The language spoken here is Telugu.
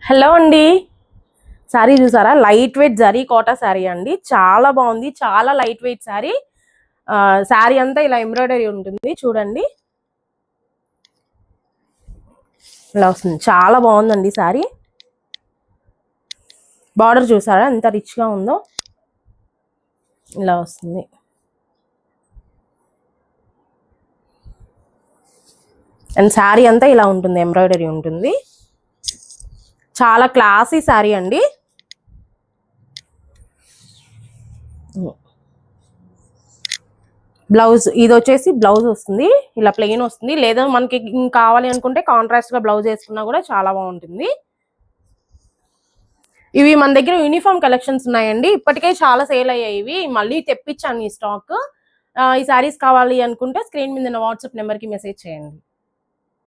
హలో అండి. శారీ చూసారా? లైట్ వెయిట్ జరీ కోటా శారీ అండి. చాలా బాగుంది. చాలా లైట్ వెయిట్ శారీ. శారీ అంతా ఇలా ఎంబ్రాయిడరీ ఉంటుంది చూడండి. ఇలా వస్తుంది. చాలా బాగుందండి శారీ. బార్డర్ చూసారా ఎంత రిచ్ గా ఉందో? ఇలా వస్తుంది. అండ్ శారీ అంతా ఇలా ఉంటుంది, ఎంబ్రాయిడరీ ఉంటుంది. చాలా క్లాసీ శారీ అండి. బ్లౌజ్ ఇది వచ్చేసి బ్లౌజ్ వస్తుంది, ఇలా ప్లెయిన్ వస్తుంది. లేదా మనకి కావాలి అనుకుంటే కాంట్రాస్ట్ గా బ్లౌజ్ వేసుకున్నా కూడా చాలా బాగుంటుంది. ఇవి మన దగ్గర యూనిఫామ్ కలెక్షన్స్ ఉన్నాయండి. ఇప్పటికే చాలా సేల్ అయ్యాయి. ఇవి మళ్ళీ తెప్పించాను ఈ స్టాక్. ఈ శారీస్ కావాలి అనుకుంటే స్క్రీన్ మీద వాట్సాప్ నెంబర్ కి మెసేజ్ చేయండి.